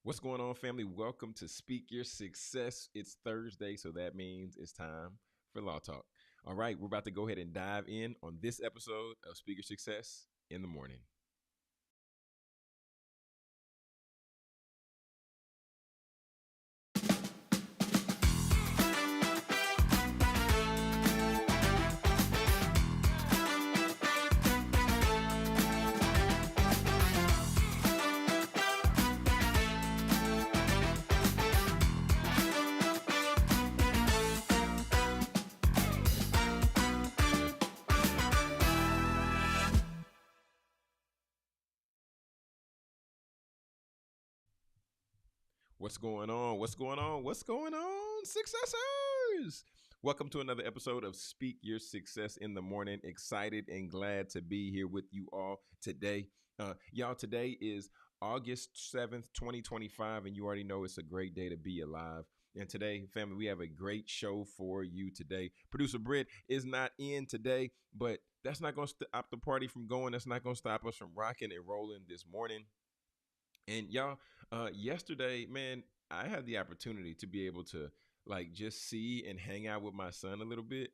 What's going on, family? Welcome to Speak Your Success. It's Thursday, so that means it's time for Law Talk. All right, we're about to go ahead and dive in on this episode of Speak Your Success in the morning. What's going on? What's going on? What's going on, successors? Welcome to another episode of Speak Your Success in the Morning. Excited and glad to be here with you all today. Y'all, today is August 7th, 2025, and you already know it's a great day to be alive. And today, family, we have a great show for you today. Producer Britt is not in today, but that's not going to stop the party from going. That's not going to stop us from rocking and rolling this morning. And y'all, yesterday, man, I had the opportunity to be able to like just see and hang out with my son a little bit.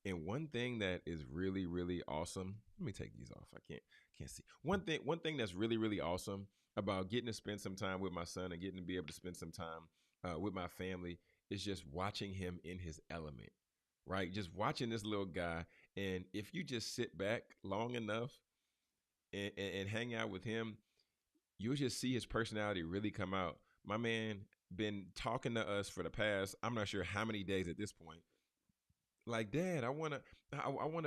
And one thing that is really, really awesome. Let me take these off. I can't see. One thing that's really, really awesome about getting to spend some time with my son and getting to be able to spend some time with my family is just watching him in his element, right? Just watching this little guy. And if you just sit back long enough and hang out with him, you'll just see his personality really come out. My man been talking to us for the past, I'm not sure how many days at this point. Like, Dad, I wanna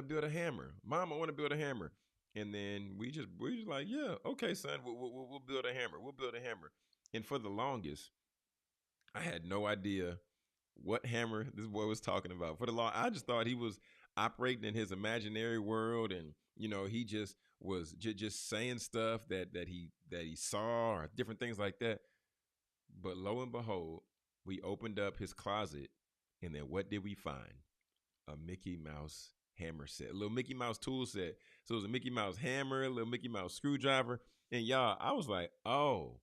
build a hammer. Mom, I want to build a hammer. And then we just like, yeah, okay, son, we'll build a hammer. We'll build a hammer. And for the longest, I had no idea what hammer this boy was talking about. For the long, I just thought he was operating in his imaginary world, and he just was just saying stuff that he saw or different things like that. But lo and behold, we opened up his closet, and then what did we find? A Mickey Mouse hammer set, a little Mickey Mouse tool set. So it was a Mickey Mouse hammer, a little Mickey Mouse screwdriver. And y'all, I was like, oh,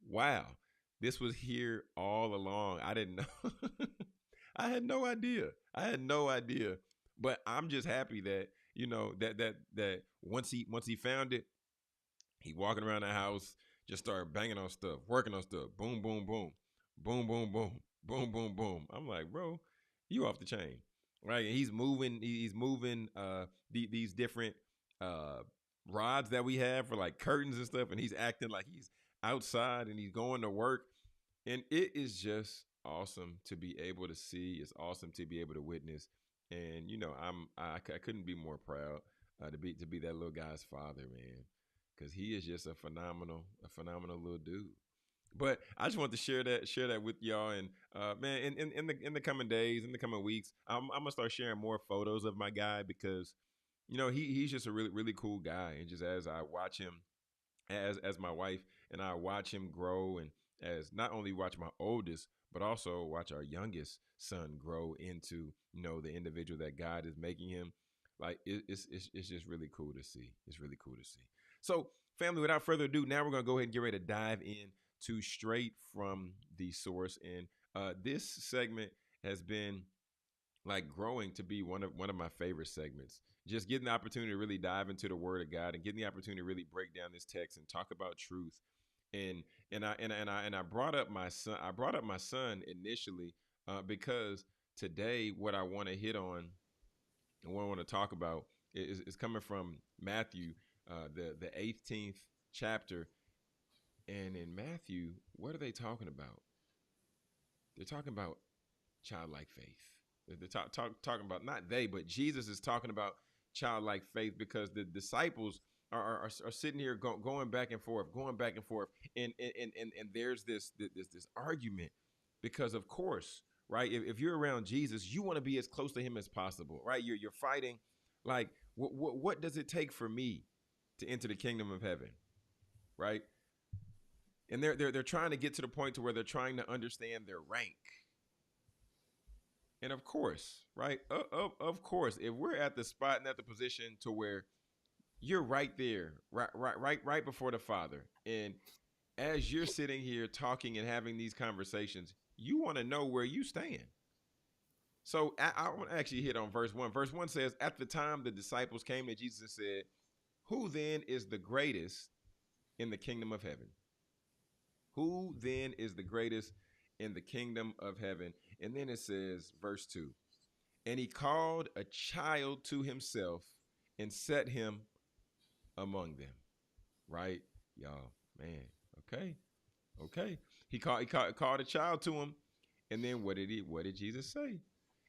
wow, this was here all along. I didn't know. I had no idea. I had no idea. But I'm just happy that, that once he found it, he walking around the house, just started banging on stuff, working on stuff. Boom, boom, boom. Boom, boom, boom. Boom, boom, boom. I'm like, bro, you off the chain. Right. And he's moving these different uh rods that we have for like curtains and stuff, and he's acting like he's outside and he's going to work. And it is just awesome to be able to see. It's awesome to be able to witness. And I couldn't be more proud to be that little guy's father, man, because he is just a phenomenal little dude. But I just want to share that with y'all, and man, in the coming days, in the coming weeks, I'm gonna start sharing more photos of my guy because he's just a really really cool guy, and just as I watch him, as my wife and I watch him grow, and as not only watch my oldest but also watch our youngest son grow into the individual that God is making him. Like it's just really cool to see. It's really cool to see. So, family, without further ado, now we're gonna go ahead and get ready to dive in to straight from the source. And this segment has been like growing to be one of my favorite segments. Just getting the opportunity to really dive into the Word of God and getting the opportunity to really break down this text and talk about truth. And I brought up my son. I brought up my son initially because today what I want to hit on and what I want to talk about is coming from Matthew, the 18th chapter. And in Matthew, what are they talking about? They're talking about childlike faith. They're talking about, not they, but Jesus is talking about childlike faith, because the disciples are sitting here going back and forth, and there's this argument because, of course, right, if you're around Jesus, you want to be as close to him as possible, right? You're fighting like, what does it take for me to enter the kingdom of heaven, right? And they're trying to get to the point to where they're trying to understand their rank. And of course, right? Of course, if we're at the spot and at the position to where you're right there, right before the Father, and as you're sitting here talking and having these conversations, you want to know where you stand. So I want to actually hit on verse 1. Verse 1 says, "At the time the disciples came to Jesus and said, 'Who then is the greatest in the kingdom of heaven?'" Who then is the greatest in the kingdom of heaven? And then it says, verse 2, "And he called a child to himself and set him among them." Right? Y'all, man. Okay. Okay. He called a child to him. And then what did Jesus say?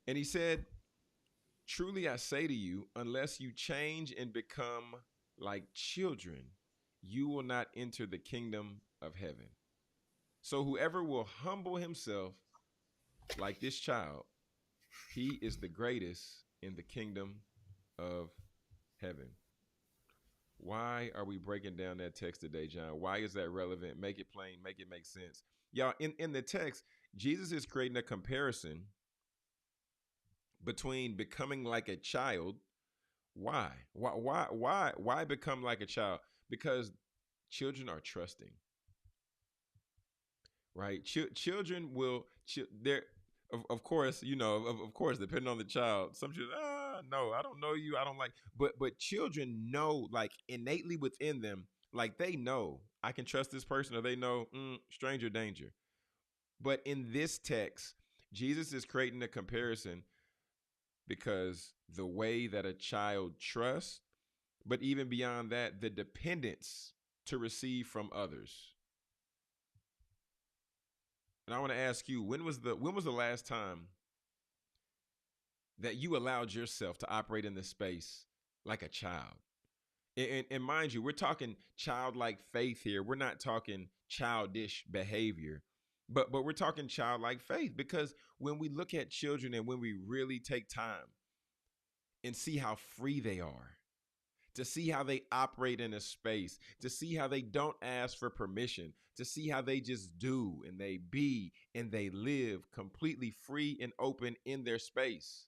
And he said, "Truly I say to you, unless you change and become like children, you will not enter the kingdom of heaven. So whoever will humble himself like this child, he is the greatest in the kingdom of heaven." Why are we breaking down that text today, John? Why is that relevant? Make it plain, make it make sense. Y'all, in the text, Jesus is creating a comparison between becoming like a child. Why? Why become like a child? Because children are trusting, right? Children will, they're, of course, of course, depending on the child, some children, no, I don't know you, I don't like, but children know, like innately within them, like they know I can trust this person, or they know, stranger danger. But in this text, Jesus is creating a comparison because the way that a child trusts, but even beyond that, the dependence to receive from others. And I want to ask you, when was the last time that you allowed yourself to operate in this space like a child? And mind you, we're talking childlike faith here. We're not talking childish behavior, but we're talking childlike faith, because when we look at children and when we really take time and see how free they are, to see how they operate in a space, to see how they don't ask for permission, to see how they just do and they be and they live completely free and open in their space.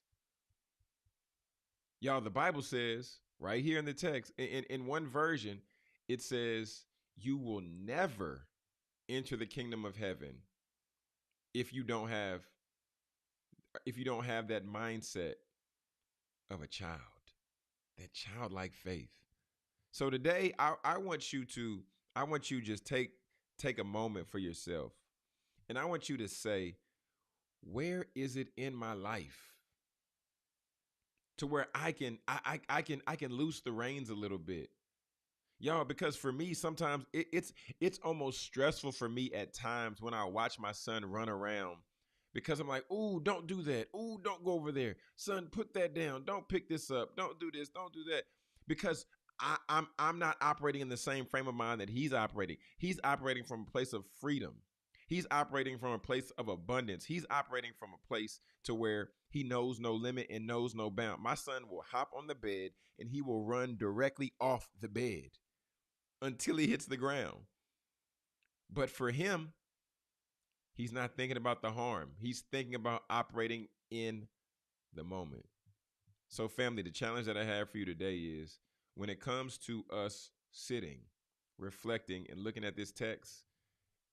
Y'all, the Bible says right here in the text, in one version, it says, "You will never enter the kingdom of heaven if you don't have that mindset of a child, that childlike faith." So today, I want you to, just take a moment for yourself, and I want you to say, where is it in my life to where I can loose the reins a little bit, y'all? Because for me, sometimes it's almost stressful for me at times when I watch my son run around, because I'm like, "Ooh, don't do that. Ooh, don't go over there. Son, put that down. Don't pick this up. Don't do this. Don't do that." Because I'm not operating in the same frame of mind that he's operating. He's operating from a place of freedom. He's operating from a place of abundance. He's operating from a place to where he knows no limit and knows no bound. My son will hop on the bed and he will run directly off the bed until he hits the ground. But for him, he's not thinking about the harm. He's thinking about operating in the moment. So, family, the challenge that I have for you today is, when it comes to us sitting, reflecting, and looking at this text,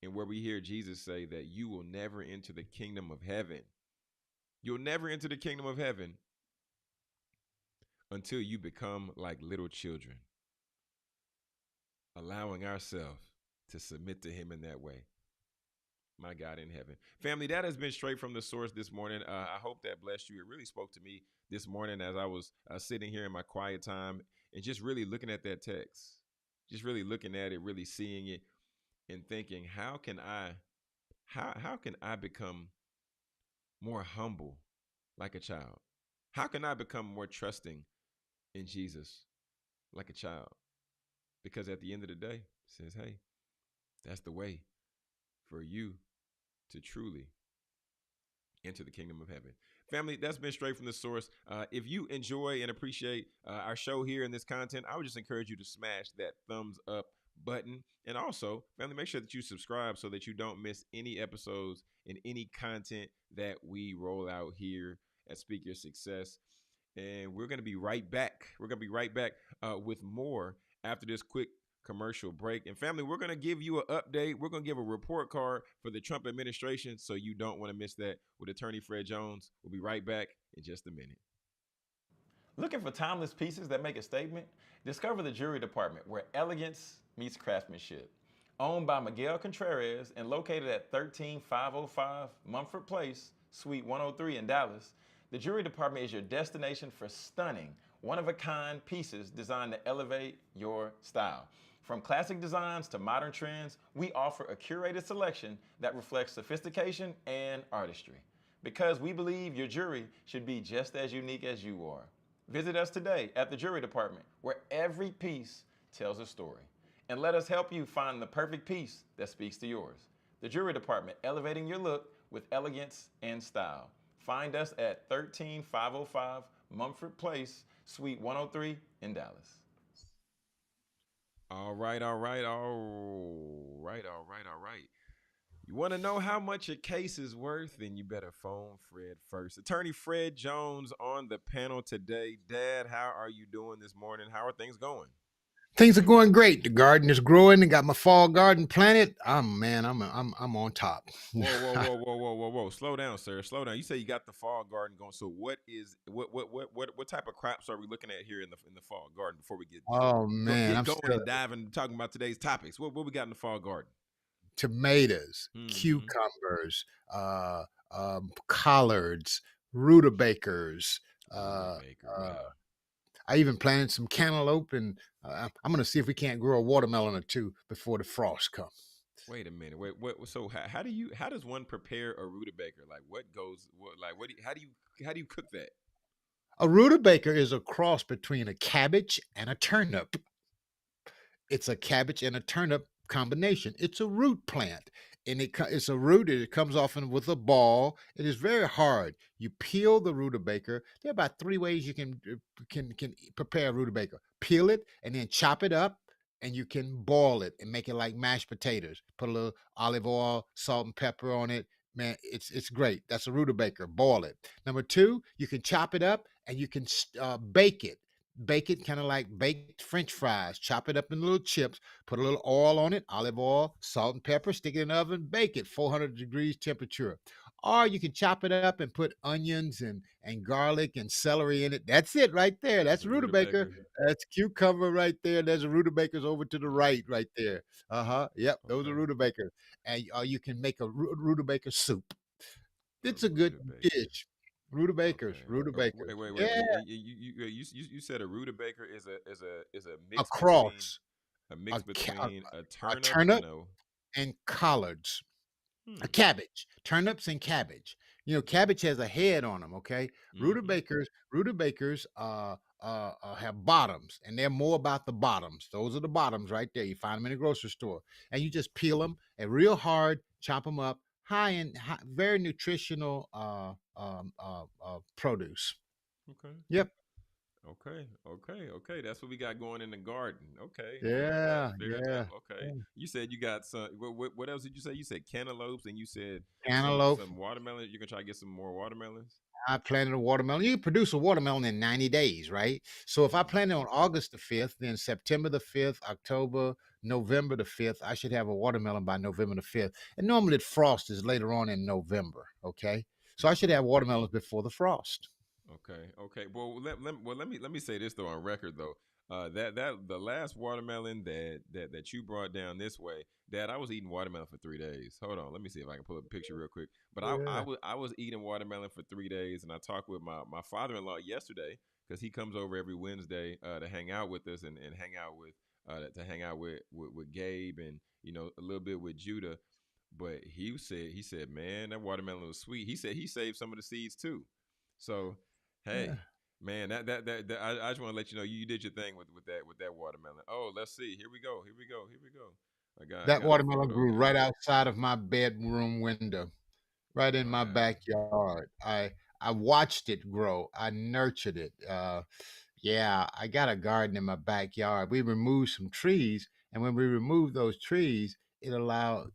and where we hear Jesus say that you will never enter the kingdom of heaven, you'll never enter the kingdom of heaven until you become like little children, allowing ourselves to submit to him in that way. My God in heaven. Family, that has been straight from the source this morning. I hope that blessed you. It really spoke to me this morning as I was sitting here in my quiet time and just really looking at that text, just really looking at it, really seeing it, and thinking, how can I become more humble like a child? How can I become more trusting in Jesus like a child? Because at the end of the day, it says, hey, that's the way for you to truly enter the kingdom of heaven. Family, that's been straight from the source. If you enjoy and appreciate our show here and this content, I would just encourage you to smash that thumbs up button. And also, family, make sure that you subscribe so that you don't miss any episodes and any content that we roll out here at Speak Your Success. And we're going to be right back. We're going to be right back with more after this quick commercial break. And family, we're going to give you an update. We're going to give a report card for the Trump administration, so you don't want to miss that with attorney Fred Jones. We'll be right back in just a minute. Looking for timeless pieces that make a statement? Discover the Jewelry Department, where elegance meets craftsmanship. Owned by Miguel Contreras and located at 13505 Mumford Place, Suite 103 in Dallas, the Jewelry Department is your destination for stunning, one-of-a-kind pieces designed to elevate your style. From classic designs to modern trends, we offer a curated selection that reflects sophistication and artistry. Because we believe your jewelry should be just as unique as you are. Visit us today at the Jewelry Department, where every piece tells a story. And let us help you find the perfect piece that speaks to yours. The Jewelry Department, elevating your look with elegance and style. Find us at 13505 Mumford Place, Suite 103 in Dallas. All right. You want to know how much a case is worth? Then you better phone Fred first. Attorney Fred Jones on the panel today. Dad, how are you doing this morning? How are things going? Things are going great. The garden is growing. I got my fall garden planted. I'm on top. Whoa. Slow down, sir. Slow down. You say you got the fall garden going. So what type of crops are we looking at here in the fall garden before we Oh man, get I'm going still and dive into talking about today's topics? What we got in the fall garden? tomatoes, Mm-hmm. cucumbers, collards, rutabagas. Uh, Rutabaga. uh, Wow. I even planted some cantaloupe, and I'm going to see if we can't grow a watermelon or two before the frost come. Wait a minute. Wait. What? So how does one prepare a rutabaga? Like what goes? What? Like what? How do you cook that? A rutabaga is a cross between a cabbage and a turnip. It's a cabbage and a turnip combination. It's a root plant, and it's a root. It comes often with a ball. It is very hard. You peel the rutabaga. There are about three ways you can prepare a rutabaga. Peel it and then chop it up, and you can boil it and make it like mashed potatoes. Put a little olive oil, salt, and pepper on it. Man, it's great. That's a rutabaga. Boil it. Number two, you can chop it up and you can bake it. Bake it kind of like baked French fries. Chop it up in little chips. Put a little oil on it, olive oil, salt and pepper. Stick it in the oven. Bake it 400 degrees temperature. Or you can chop it up and put onions and garlic and celery in it. That's it right there. That's That's a rutabaga. rutabaga. That's cucumber right there. There's a rutabagas over to the right there. Yep, those are Okay. rutabagas. And you can make a rutabaga soup. A It's a good rutabaga. dish. Rutabagas, Okay. rutabagas. Wait. Yeah, You said a rutabaker is a a mix between cross. A a a turnip and turnip a and collards, a hmm. cabbage, turnips and cabbage. Okay. Cabbage has a head on them. Okay, Mm-hmm. rutabagas have bottoms, and they're more about the bottoms. Those are the bottoms right there. You find them in the grocery store, and you just peel them and real hard, chop them up. Very nutritional produce. Okay. Yep. Okay. That's what we got going in the garden. Okay, fair enough. Yeah. Fair enough. Yeah. Okay. Yeah. You said you got some. What else did you say? You said cantaloupes, and you said Cantaloupe. some watermelon. You're gonna try to get some more watermelons. I planted a watermelon. You can produce a watermelon in 90 days, right? So if I Mm, planted on August the 5th, then September the 5th, October, November the 5th, I should have a watermelon by November the 5th. And normally the frost is later on in November, okay? So I should okay. have watermelons before the frost. Okay. Well, let me say this though on record though. That the last watermelon that you brought down this way, Dad, I was eating watermelon for 3 days. Hold on, let me see if I can pull up a picture real quick. But Yeah. I was eating watermelon for 3 days, and I talked with my father-in-law yesterday because he comes over every Wednesday to hang out with us and hang out with to hang out with Gabe and a little bit with Judah. But he said, man, that watermelon was sweet. He said he saved some of the seeds too. So, Yeah. hey, man, I just want to let you know you did your thing with that watermelon. Oh, let's see. Here we go. I That got a watermelon photo grew here. right outside of my bedroom window, right in my Wow. backyard. I watched it grow. I nurtured it. Yeah, I got a garden in my backyard. We removed some trees, and when we removed those trees, it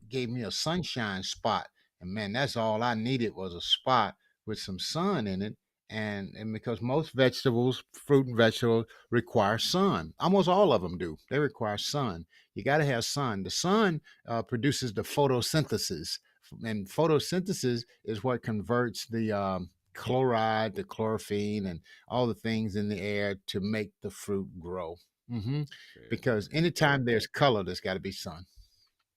gave me a sunshine spot. And man, that's all I needed was a spot with some sun in it. and because most vegetables, fruit and vegetables, require sun. Almost all of them do. They require sun. You got to have sun. The sun produces the photosynthesis, and photosynthesis is what converts the chloride, the chlorophyll, and all the things in the air to make the fruit grow. hmm Fair Because enough. anytime there's color, there's got to be sun.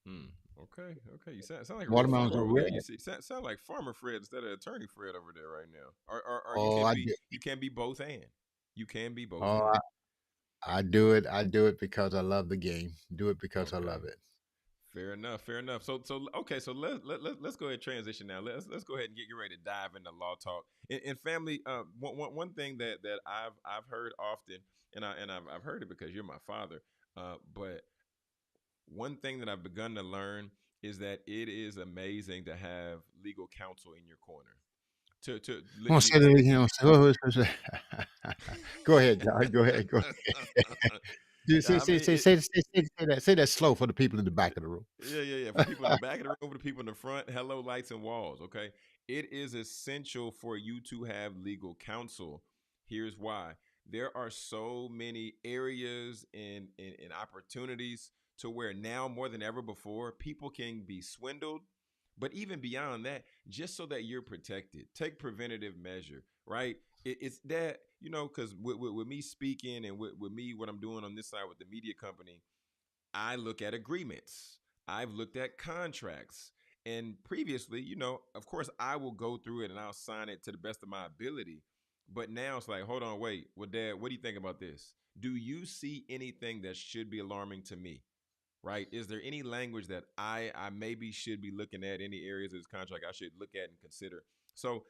Hmm. Okay. Okay. You sound like a real Watermelons farmer are over there. red. You see, sound like Farmer Fred instead of Attorney Fred over there right now. Or you Oh, can I be do. you can be both and you can be both Oh, and. I do it. I do it because I love the game. Do it because I Okay. love it. Fair enough. Fair enough. So okay. So let's go ahead and transition now. Let's go ahead and get ready to dive into law talk and family. One thing that I've heard often, and I've heard it because you're my father. But one thing that I've begun to learn is that it is amazing to have legal counsel in your corner. To I'm gonna say that again. Go ahead, John. Go ahead. Go ahead. Say, I say, mean, say, say, say, say that. Say that slow for the people in the back of the room. yeah. For people in the back of the room, for the people in the front, hello, lights and walls. Okay. It is essential for you to have legal counsel. Here's why. There are so many areas and opportunities to where now more than ever before, people can be swindled. But even beyond that, just so that you're protected, take preventative measure, right? It's that, because with me speaking and with me, what I'm doing on this side with the media company, I look at agreements. I've looked at contracts. And previously, of course, I will go through it and I'll sign it to the best of my ability. But now it's like, hold on, wait. Well, Dad, what do you think about this? Do you see anything that should be alarming to me? Right? Is there any language that I maybe should be looking at, any areas of this contract I should look at and consider? So,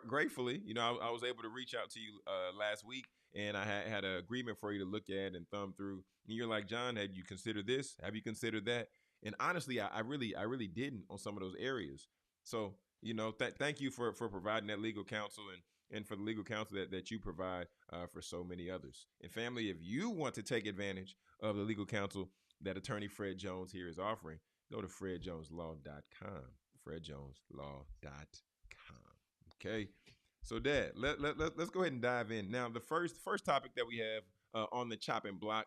gratefully, I was able to reach out to you last week, and I had an agreement for you to look at and thumb through. And you're like, John, have you considered this? Have you considered that? And honestly, I really didn't on some of those areas. So, thank you for providing that legal counsel and for the legal counsel that you provide for so many others. And family, if you want to take advantage of the legal counsel that attorney Fred Jones here is offering, go to fredjoneslaw.com. fredjoneslaw.com. Okay. So, Dad, let's go ahead and dive in. Now, the first topic that we have on the chopping block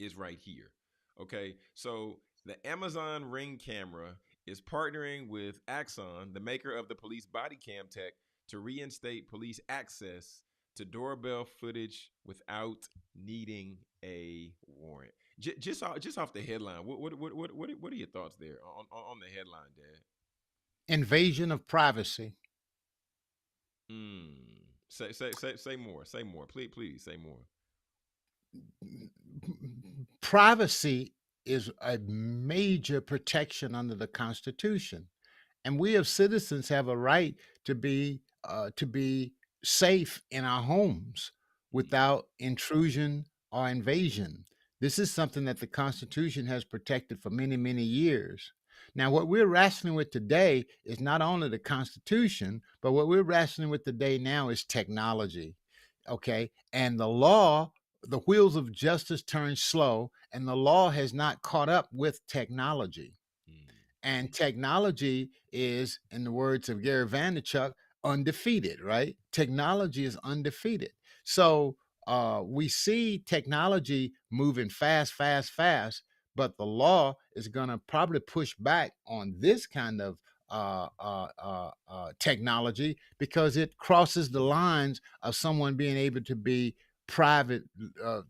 is right here. Okay. So, the Amazon Ring camera is partnering with Axon, the maker of the police body cam tech, to reinstate police access to doorbell footage without needing a warrant. Just off the headline, what are your thoughts there on the headline, Dad? Invasion of privacy. Say more. Say more. Please say more. Privacy is a major protection under the Constitution, and we as citizens have a right to be safe in our homes Mm, without intrusion or invasion. This is something that the Constitution has protected for many, many years. Now, what we're wrestling with today is not only the Constitution, but what we're wrestling with today now is technology. Okay. And the wheels of justice turn slow, and the law has not caught up with technology. mm, And technology is, in the words of Gary Vaynerchuk, undefeated, right? Technology is undefeated. So we see technology moving fast, fast, fast, but the law is going to probably push back on this kind of technology because it crosses the lines of someone being able to be private,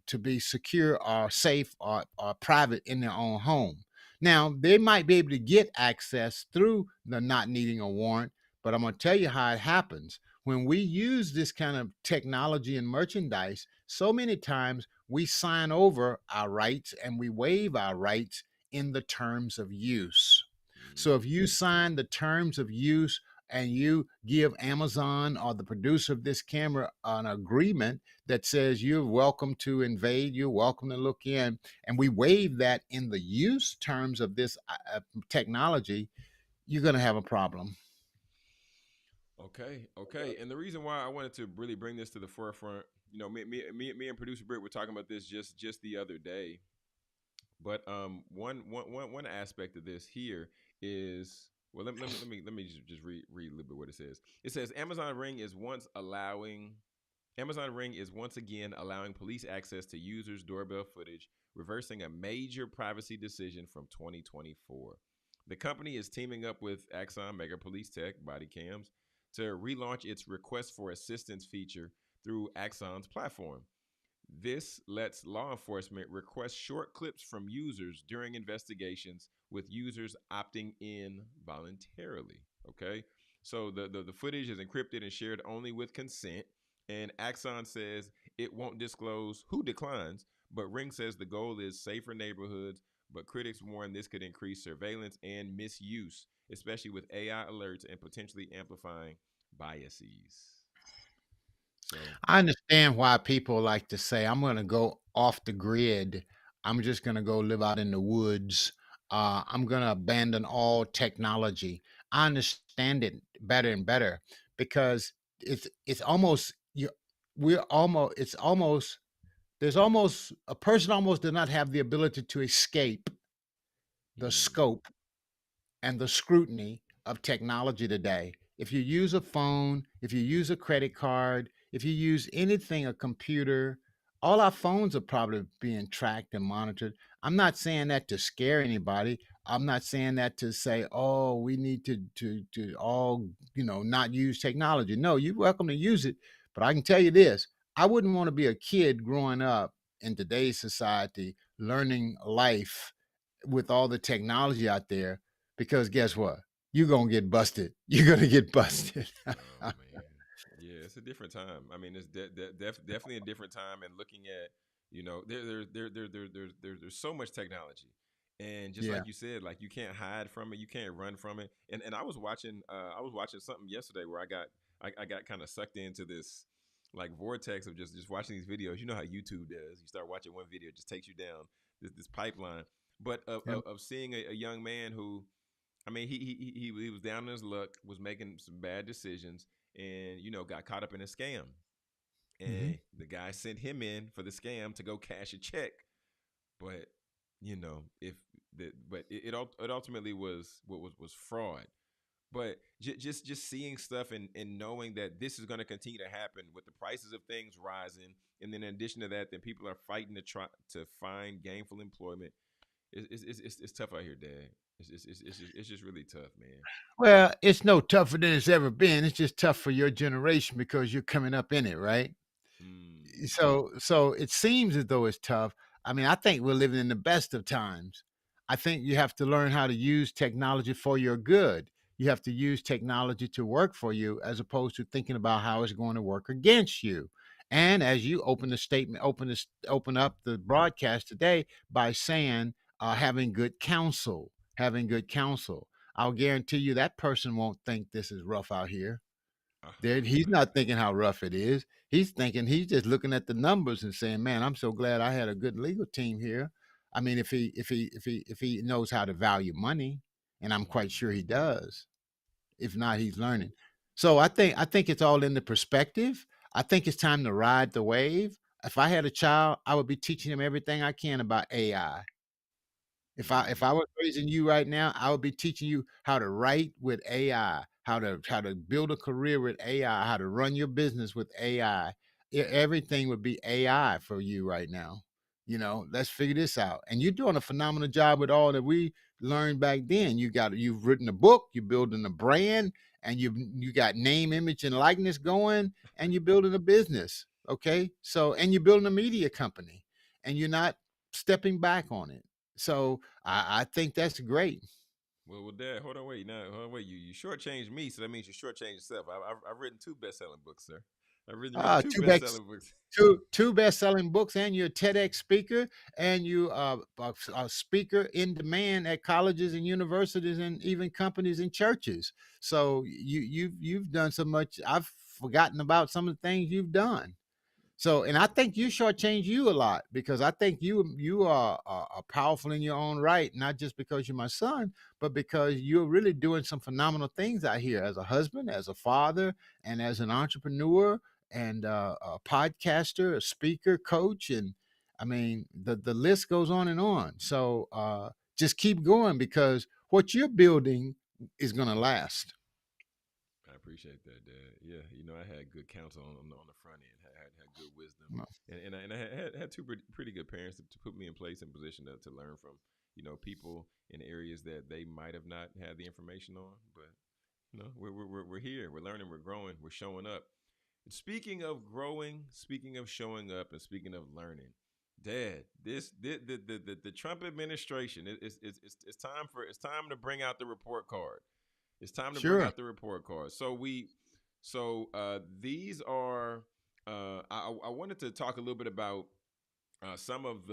to be secure or safe or private in their own home. Now, they might be able to get access through the not needing a warrant, but I'm going to tell you how it happens. When we use this kind of technology and merchandise, so many times we sign over our rights and we waive our rights in the terms of use. So if you mm. sign the terms of use and you give Amazon or the producer of this camera an agreement that says you're welcome to invade, you're welcome to look in, and we waive that in the use terms of this technology, you're going to have a problem. Okay. And the reason why I wanted to really bring this to the forefront, me and producer Britt were talking about this just the other day. But one aspect of this here is Well, let me just read a little bit what it says. It says Amazon Ring is once again allowing police access to users' doorbell footage, reversing a major privacy decision from 2024. The company is teaming up with Axon Mega Police Tech body cams to relaunch its request for assistance feature through Axon's platform. This lets law enforcement request short clips from users during investigations, with users opting in voluntarily. Okay. So the footage is encrypted and shared only with consent. And Axon says it won't disclose who declines, but Ring says the goal is safer neighborhoods. But critics warn this could increase surveillance and misuse, especially with AI alerts and potentially amplifying biases. So, I understand why people like to say, I'm going to go off the grid. I'm just going to go live out in the woods. I'm going to abandon all technology. I understand it better and better because it's almost you. We're almost. It's almost. There's almost a person almost does not have the ability to escape the mm, scope and the scrutiny of technology today. If you use a phone, if you use a credit card, if you use anything, a computer, all our phones are probably being tracked and monitored. I'm not saying that to scare anybody. I'm not saying that to say, oh, we need to all, not use technology. No, you're welcome to use it. But I can tell you this, I wouldn't want to be a kid growing up in today's society, learning life with all the technology out there, because guess what? You're gonna get busted. You're gonna get busted. oh man, yeah, it's a different time. I mean, it's definitely a different time. And looking at, there's so much technology, and just Yeah. like you said, like you can't hide from it, you can't run from it. And I was watching something yesterday where I got kind of sucked into this like vortex of just watching these videos. You know how YouTube does. You start watching one video, it just takes you down this pipeline. But Yep. of seeing a young man who, I mean, he was down in his luck, was making some bad decisions, and got caught up in a scam. Hmm. And the guy sent him in for the scam to go cash a check, but if but it ultimately was what was fraud. But just seeing stuff and knowing that this is going to continue to happen with the prices of things rising, and then in addition to that, then people are fighting to try to find gainful employment. It's tough out here, Dad. It's just really tough, man. Well, it's no tougher than it's ever been. It's just tough for your generation because you're coming up in it, right? Mm. So it seems as though it's tough. I mean, I think we're living in the best of times. I think you have to learn how to use technology for your good. You have to use technology to work for you as opposed to thinking about how it's going to work against you. And as you open the statement, open up the broadcast today by saying having good counsel, having good counsel. I'll guarantee you that person won't think this is rough out here. He's not thinking how rough it is. He's thinking he's just looking at the numbers and saying, "Man, I'm so glad I had a good legal team here." I mean, if he knows how to value money, and I'm quite Mhm. sure he does. If not, he's learning. So I think it's all in the perspective. I think it's time to ride the wave. If I had a child, I would be teaching him everything I can about AI. If I Mhm. was raising you right now, I would be teaching you how to write with AI, how to build a career with AI, how to run your business with AI. Everything would be AI for you right now. Let's figure this out. And you're doing a phenomenal job with all that we learned back then. You've written a book, you're building a brand, and you got name, image, and likeness going, and you're building a business. Okay. So and you're building a media company and you're not stepping back on it. So I think that's great. Well, Dad, hold on, wait, now, hold on, wait. You shortchanged me, so that means you shortchanged yourself. I've written two best-selling books, sir. I've written two Two best, best-selling books. two best-selling books, and you're a TEDx speaker, and you a speaker in demand at colleges and universities, and even companies and churches. So you've done so much. I've forgotten about some of the things you've done. So, and I think you shortchange you a lot because I think you are powerful in your own right, not just because you're my son, but because you're really doing some phenomenal things out here as a husband, as a father, and as an entrepreneur, and a podcaster, a speaker, coach, and I mean the list goes on and on. So just keep going because what you're building is going to last. I appreciate that, Dad. Yeah, I had good counsel on the front end. Had good wisdom, No. and I had two pretty good parents to put me in place and position to learn from. People in areas that they might have not had the information on, but we're here. We're learning. We're growing. We're showing up. Speaking of growing, speaking of showing up, and speaking of learning, Dad, the Trump administration, it's time to bring out the report card. It's time to bring Sure. out the report card. These are. I wanted to talk a little bit about some of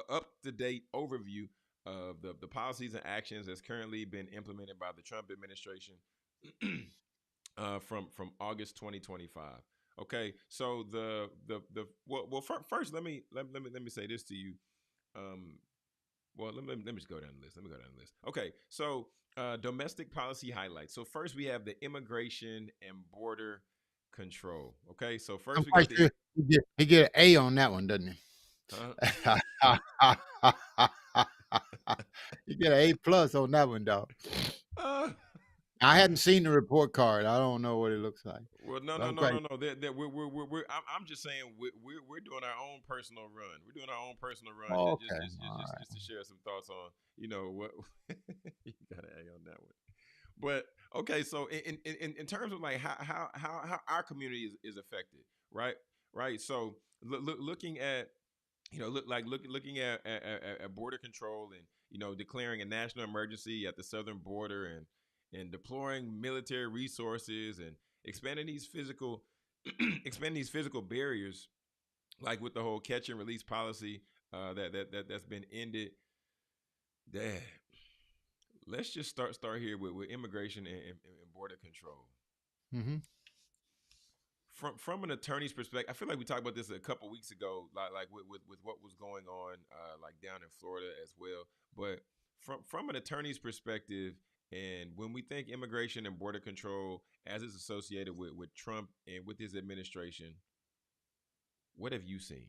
up to date overview of the policies and actions that's currently been implemented by the Trump administration from August 2025. Okay, so first let me say this to you. Um, let me just go down the list. Let me go down the list. Okay, so domestic policy highlights. So first we have the immigration and border control. Okay, so I'm first we got quite the sure he get an A on that one, doesn't huh? he? You get an A plus on that one, dog. uh, I hadn't seen the report card. I don't know what it looks like. well, no, But no, I'm no, quite no, no. I'm just saying we're doing our own personal run. We're doing our own personal run. okay. All Just to share some thoughts on what you got an A on that one. But okay, so in terms of like how our community is affected, right? Right. So looking at looking at border control and declaring a national emergency at the southern border and deploying military resources and expanding these physical expanding these physical barriers, like with the whole catch and release policy that's been ended. Dad, let's just start here with immigration and border control. right. Hmm. From an attorney's perspective, I feel like we talked about this a couple weeks ago, like with what was going on, like down in Florida as well. But from an attorney's perspective, and when we think immigration and border control as it's associated with Trump and with his administration, what have you seen?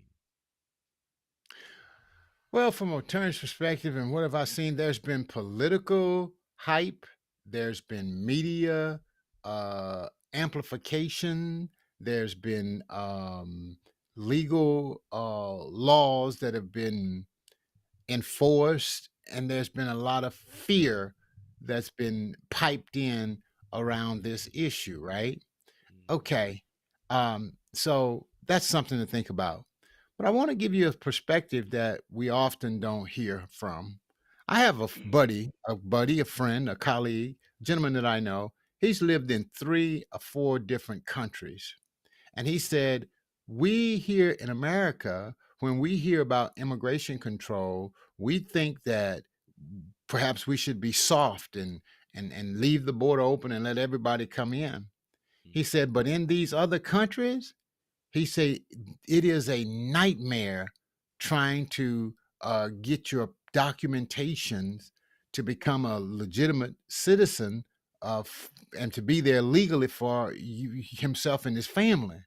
Well, from a attorney's perspective, and what have I seen? There's been political hype. There's been media amplification. There's been legal laws that have been enforced, and there's been a lot of fear that's been piped in around this issue, right? Mm-hmm. Okay. So that's something to think about. But I want to give you a perspective that we often don't hear from. I have a buddy, a friend, a colleague, gentleman that I know. He's lived in 3 or 4 different countries. And he said, we here in America, when we hear about immigration control, we think that perhaps we should be soft and leave the border open and let everybody come in. He Mm-hmm. said, but in these other countries, he said it is a nightmare trying to get your documentations to become a legitimate citizen of and to be there legally for himself and his family.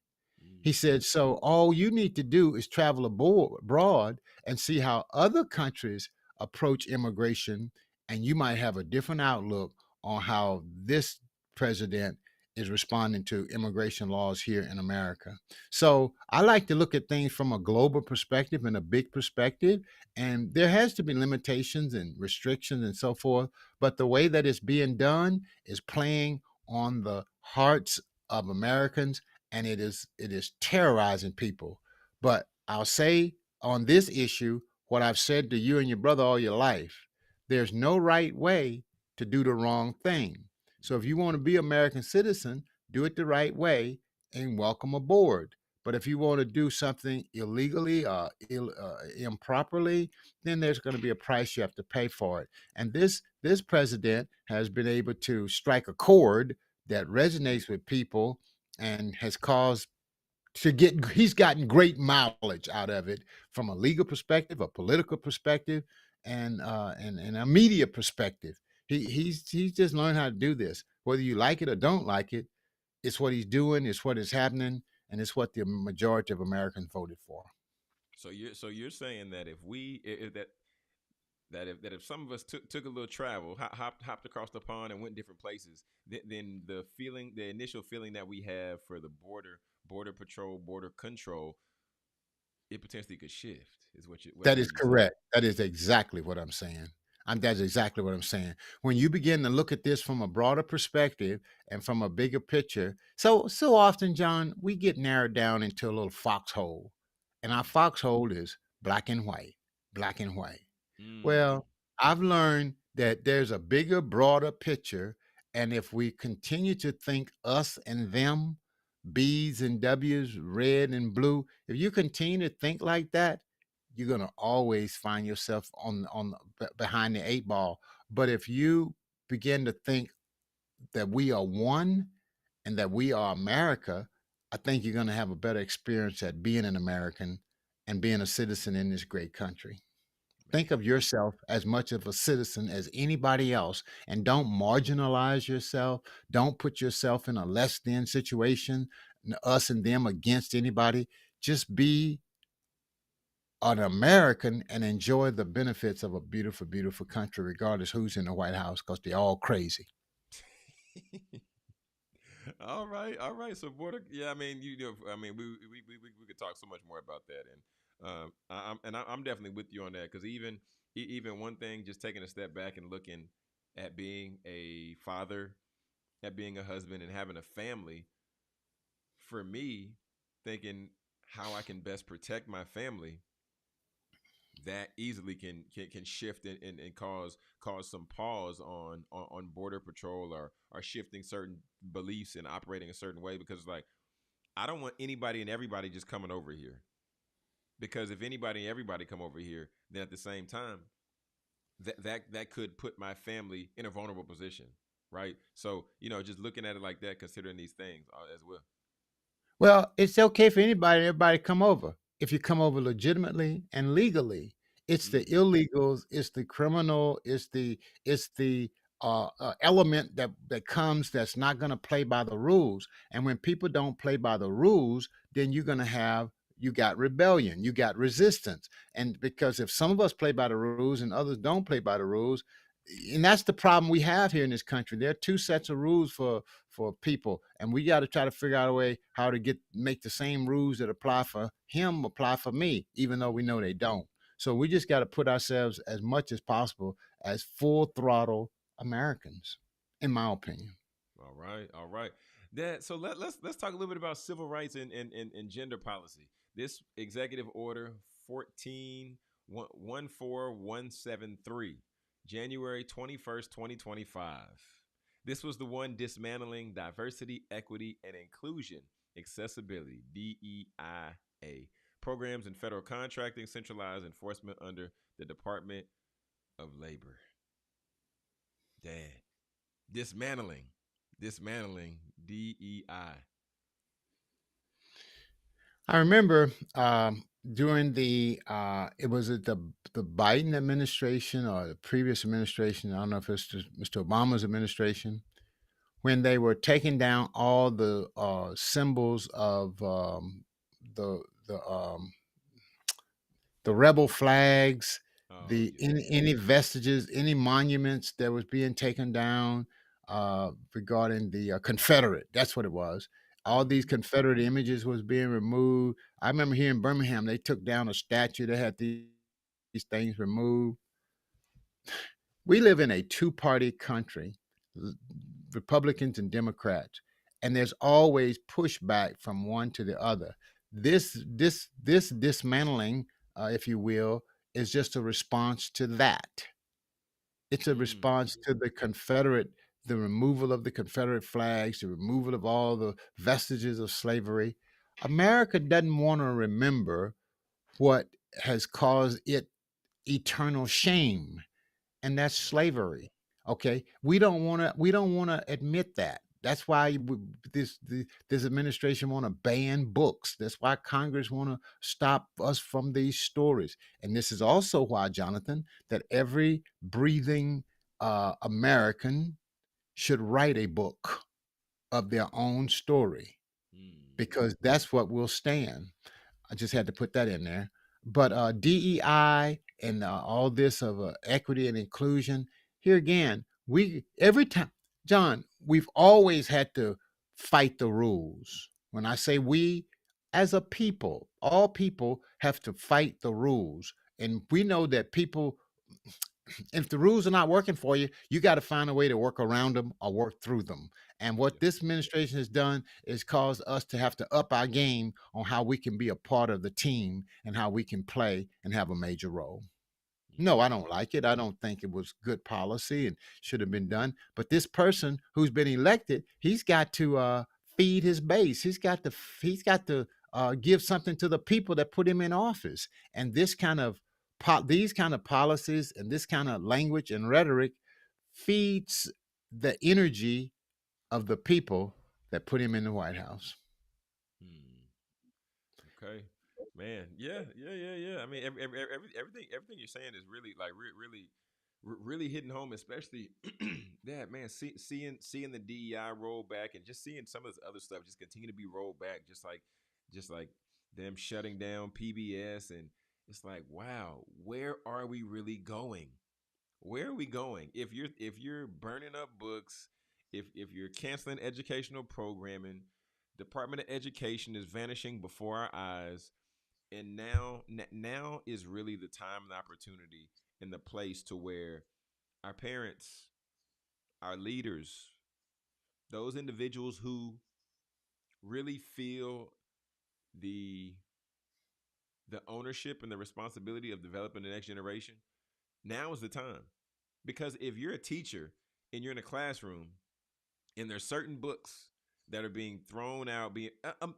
He Mm-hmm. said, so all you need to do is travel abroad and see how other countries approach immigration, and you might have a different outlook on how this president is responding to immigration laws here in America. So I like to look at things from a global perspective and a big perspective. And there has to be limitations and restrictions and so forth. But the way that it's being done is playing on the hearts of Americans, and it is terrorizing people. But I'll say on this issue what I've said to you and your brother all your life. There's no right way to do the wrong thing. So if you want to be an American citizen, do it the right way and welcome aboard. But if you want to do something illegally, improperly, then there's going to be a price you have to pay for it. And this president has been able to strike a chord that resonates with people and has caused he's gotten great mileage out of it from a legal perspective, a political perspective, and a media perspective. He's just learned how to do this. Whether you like it or don't like it, it's what he's doing, it's what is happening, and it's what the majority of Americans voted for. So you're saying that if we if that That if some of us took a little travel, hopped across the pond and went different places, then the initial feeling that we have for the border patrol, border control, it potentially could shift. Is what I That hear is you saying. correct. That is exactly what I'm saying. That's exactly what I'm saying. When you begin to look at this from a broader perspective and from a bigger picture, so often, John, we get narrowed down into a little foxhole, and our Mm, foxhole is black and white, black and white. mm, Well, I've learned that there's a bigger, broader picture, and if we continue to think us and them, B's and W's, red and blue, if you continue to think like that, you're gonna always find yourself behind the eight ball. But if you begin to think that we are one and that we are America, I think you're gonna have a better experience at being an American and being a citizen in this great country. Think man. of yourself as much of a citizen as anybody else and don't marginalize yourself. Don't put yourself in a less than situation, us and them against anybody. Just be an American and enjoy the benefits of a beautiful, beautiful country, regardless who's in the White House, because they're all crazy. All right, all right. So border, yeah. I mean, I mean, we could talk so much more about that, and I'm definitely with you on that because even one thing, just taking a step back and looking at being a father, at being a husband, and having a family. For me, thinking how I can best protect my family, that easily can shift and cause some pause on border patrol or shifting certain beliefs and operating a certain way because like I don't want anybody and everybody just coming over here because if anybody and everybody come over here then at the same time that could put my family in a vulnerable position, right? So just looking at it like that, considering these things as well. Well, it's okay for anybody, everybody to come over if you come over legitimately and legally. It's the Mm, illegals, it's the criminal, it's the element that comes that's not going to play by the rules. And when people don't play by the rules, then you're going to have you got rebellion, you got resistance. And because if some of us play by the rules and others don't play by the rules, and that's the problem we have here in this country. There are two sets of rules for people, and we got to try to figure out a way how to get make the same rules that apply for him apply for me, even though we know they don't. So we just got to put ourselves as much as possible as full throttle Americans, in my opinion. all right, all right. So let's talk a little bit about civil rights and gender policy. This executive order 14173, January 21st, 2025. This was the one dismantling diversity, equity, and inclusion, accessibility, DEIA, programs in federal contracting, centralized enforcement under the Department of Labor. Dad. Dismantling. Dismantling DEI. I remember during the it was it the Biden administration or the previous administration. I don't know if it's Mr. Obama's administration when they were taking down all the symbols of the rebel flags, Oh the yeah. any vestiges, any monuments that was being taken down regarding the Confederate. That's what it was. All these Mm-hmm. Confederate images was being removed. I remember here in Birmingham, they took down a statue that had these things removed. We live in a two-party country, Republicans and Democrats, and there's always pushback from one to the other. This dismantling, if you will, is just a response to that. It's a Mm. response to the removal of the Confederate flags, the removal of all the vestiges of slavery. America doesn't want to remember what has caused it eternal shame, and that's slavery. Okay, we don't want to admit that. That's why this administration want to ban books. That's why Congress want to stop us from these stories. And this is also why, Jonathan, that every breathing American should write a book of their own story, Mm. because that's what will stand. I just had to put that in there. But DEI and all this of equity and inclusion. Here again, we every time, John, we've always had to fight the rules. When I say we, as a people, all people have to fight the rules. And we know that people, if the rules are not working for you, you got to find a way to work around them or work through them. And what Yep. this administration has done is caused us to have to up our game on how we can be a part of the team and how we can play and have a major role. No, I don't Mm. like it. I don't think it was good policy and should have been done. But this person who's been elected, he's got to feed his base. He's got to give something to the people that put him in office. And these kind of policies and this kind of language and rhetoric feeds the energy of the people that put him in the White House. Mm. Okay, man. Yeah, yeah, yeah, yeah. I mean, everything you're saying is really like really hitting home, especially that man. Seeing the DEI roll back, and just seeing some of this other stuff just continue to be rolled back, just like them shutting down PBS, and it's like, wow, where are we really going? Where are we going? If you're burning up books, if you're canceling educational programming, Department of Education is vanishing before our eyes, and now is really the time and opportunity and the place to where our parents, our leaders, those individuals who really feel the the ownership and the responsibility of developing the next generation, now is the time. Because if you're a teacher and you're in a classroom and there's certain books that are being thrown out, being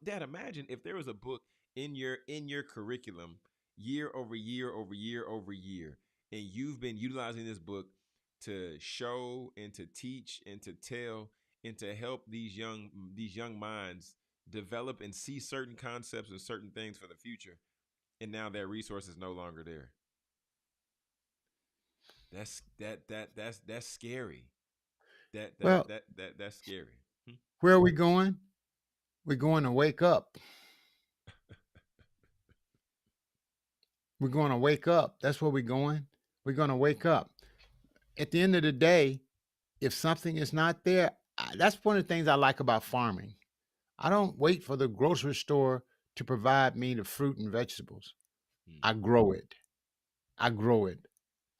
Dad, imagine if there was a book in your curriculum year over year over year over year, and you've been utilizing this book to show and to teach and to tell and to help these young minds develop and see certain concepts and certain things for the future, and now that resource is no longer there. That's scary. Well, That's scary. Hmm. where are we going? We're going to wake up. We're going to wake up. That's where we're going. We're going to wake up. At the end of the day, if something is not there, that's one of the things I like about farming. I don't wait for the grocery store to provide me the fruit and vegetables. I Hmm. grow it. I grow it.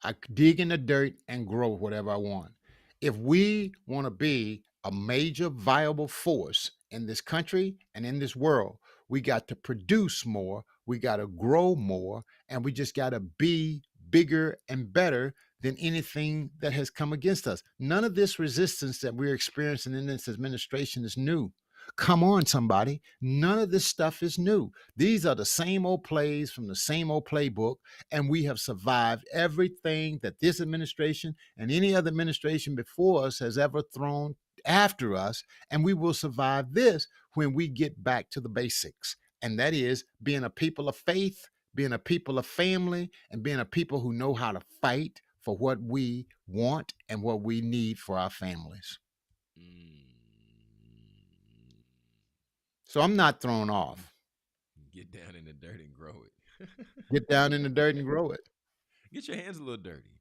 I dig in the dirt and grow whatever I want. If we want to be a major viable force in this country and in this world, we got to produce more, we got to grow more, and we just got to be bigger and better than anything that has come against us. None of this resistance that we're experiencing in this administration is new. Come on, somebody. None of this stuff is new. These are the same old plays from the same old playbook, and we have survived everything that this administration and any other administration before us has ever thrown after us. And we will survive this when we get back to the basics. And that is being a people of faith, being a people of family, and being a people who know how to fight for what we want and what we need for our families. Mm. So I'm not thrown off. Get down in the dirt and grow it. Get down in the dirt and grow it. Get your hands a little dirty.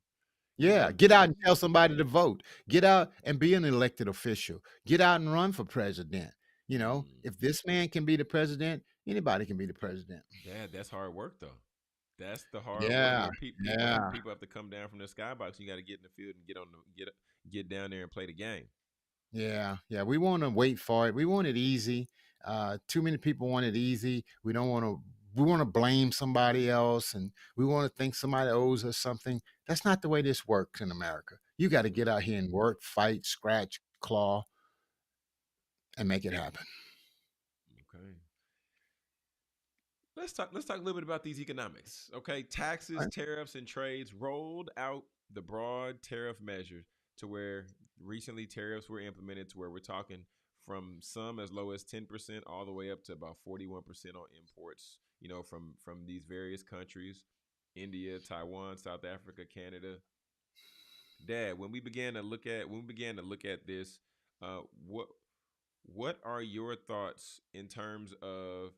You Yeah, know, get get out your and tell somebody to vote. Get out and be an elected official. Get out and run for president. mm. If this man can be the president, anybody can be the president. Dad, that's hard work though. That's the hard work Yeah, where yeah, people have to come down from the skybox. You got to get in the field and get down there and play the game. yeah, yeah. We want to wait for it. We want it easy. Too many people want it easy. We don't want to. We want to blame somebody else, and we want to think somebody owes us something. That's not the way this works in America. You got to get out Mm. here and work, fight, scratch, claw, and make it happen. Okay. Let's talk a little bit about these economics. Okay, taxes, Right? tariffs, and trades rolled out the broad tariff measures to where recently tariffs were implemented to where we're talking from some as low as 10% all the way up to about 41% on imports, from these various countries, India, Taiwan, South Africa, Canada. Dad, when we began to look at this, uh, what what are your thoughts in terms of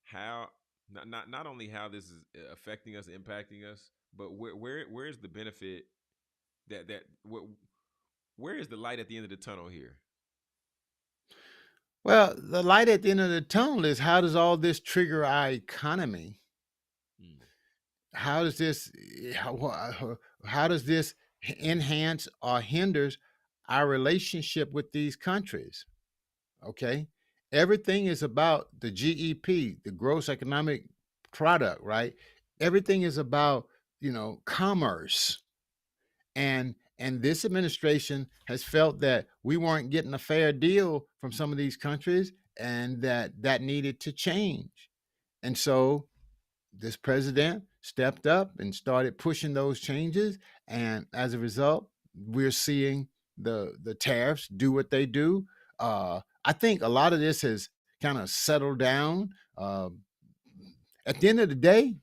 how not only how this is affecting us, impacting us, But where's the benefit where is the light at the end of the tunnel here? Well, the light at the end of the tunnel is, how does all this trigger our economy? Mm, How does this how does this enhance or hinders our relationship with these countries? Okay, everything is about the GEP, the gross economic product, right? Everything is about, commerce. And this administration has felt that we weren't getting a fair deal from some of these countries, and that needed to change. And so this president stepped up and started pushing those changes, and as a result, we're seeing the tariffs do what they do. I think a lot of this has kind of settled down. At the end of the day,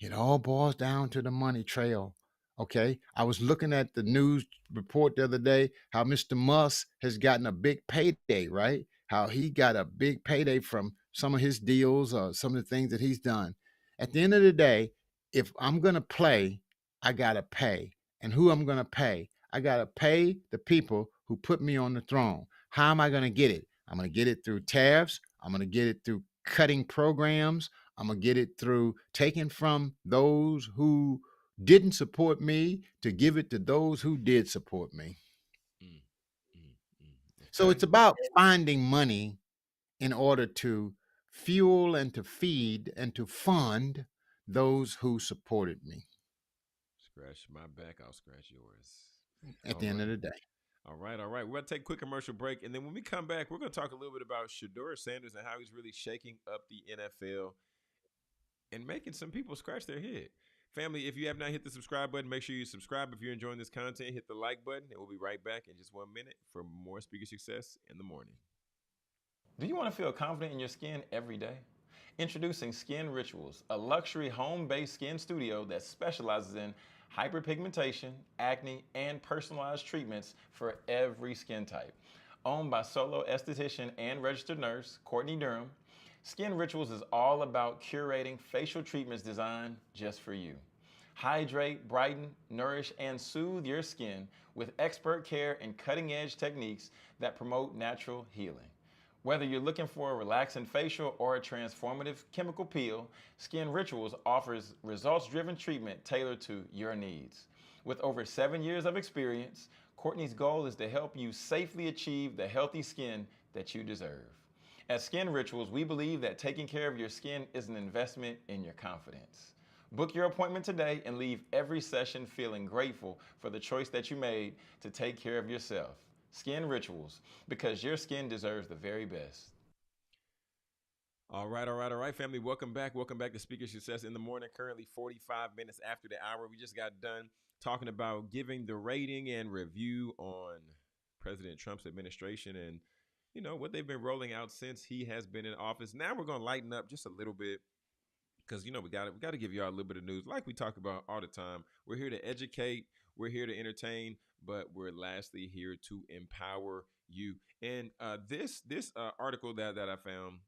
it all boils down to the money trail. Okay. I was looking at the news report the other day how Mr. Musk has gotten a big payday, right? How he got a big payday from some of his deals or some of the things that he's done. At the end of the day, if I'm going to play, I got to pay. And who I'm going to pay? I got to pay the people who put me on the throne. How am I going to get it? I'm going to get it through tariffs. I'm going to get it through cutting programs. I'm going to get it through taking from those who didn't support me to give it to those who did support me. mm, mm, mm. So Okay. it's about finding money in order to fuel and to feed and to fund those who supported me Scratch my back, I'll scratch yours. at All the end right. of the day. All right, all right. We're going to take a quick commercial break. And then when we come back, we're going to talk a little bit about Sheduer Sanders and how he's really shaking up the NFL and making some people scratch their head. Family, if you have not hit the subscribe button, make sure you subscribe. If you're enjoying this content, hit the like button, and we'll be right back in just 1 minute for more Speaker Success in the Morning. Do you want to feel confident in your skin every day? Introducing Skin Rituals, a luxury home-based skin studio that specializes in hyperpigmentation, acne, and personalized treatments for every skin type. Owned by solo esthetician and registered nurse Courtney Durham, Skin Rituals is all about curating facial treatments designed just for you. Hydrate, brighten, nourish, and soothe your skin with expert care and cutting-edge techniques that promote natural healing. Whether you're looking for a relaxing facial or a transformative chemical peel, Skin Rituals offers results-driven treatment tailored to your needs. With over 7 years of experience, Courtney's goal is to help you safely achieve the healthy skin that you deserve. At Skin Rituals, we believe that taking care of your skin is an investment in your confidence. Book your appointment today and leave every session feeling grateful for the choice that you made to take care of yourself. Skin Rituals, because your skin deserves the very best. All right, all right, all right, family. Welcome back. Welcome back to Speaker Success in the Morning. Currently 45 minutes after the hour. We just got done talking about giving the rating and review on President Trump's administration and, what they've been rolling out since he has been in office. Now we're going to lighten up just a little bit because we got to give y'all a little bit of news like we talk about all the time. We're here to educate, we're here to entertain, but we're lastly here to empower you. And this article that I found,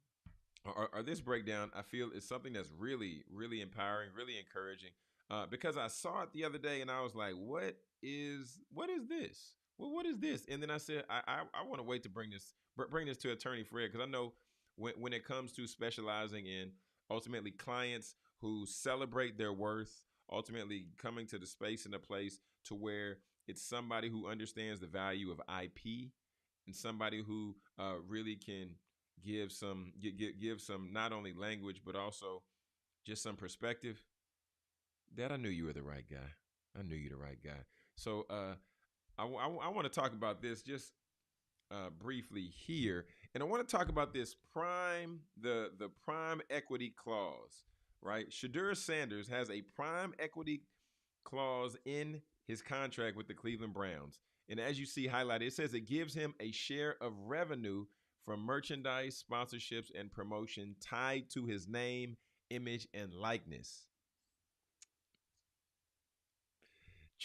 or this breakdown, I feel is something that's really, really empowering, really encouraging. Because I saw it the other day and I was like, what is this? Well, what is this? And then I said, I want to wait to bring this to Attorney Fred, because I know when it comes to specializing in ultimately clients who celebrate their worth, ultimately coming to the space and a place to where it's somebody who understands the value of IP and somebody who really can give some not only language but also just some perspective. That I knew you were the right guy. I knew you the right guy. So I want to talk about this just briefly here, and I want to talk about this the prime equity clause. Right, Sheduer Sanders has a prime equity clause in his contract with the Cleveland Browns. And as you see highlighted, it says it gives him a share of revenue from merchandise, sponsorships, and promotion tied to his name, image, and likeness.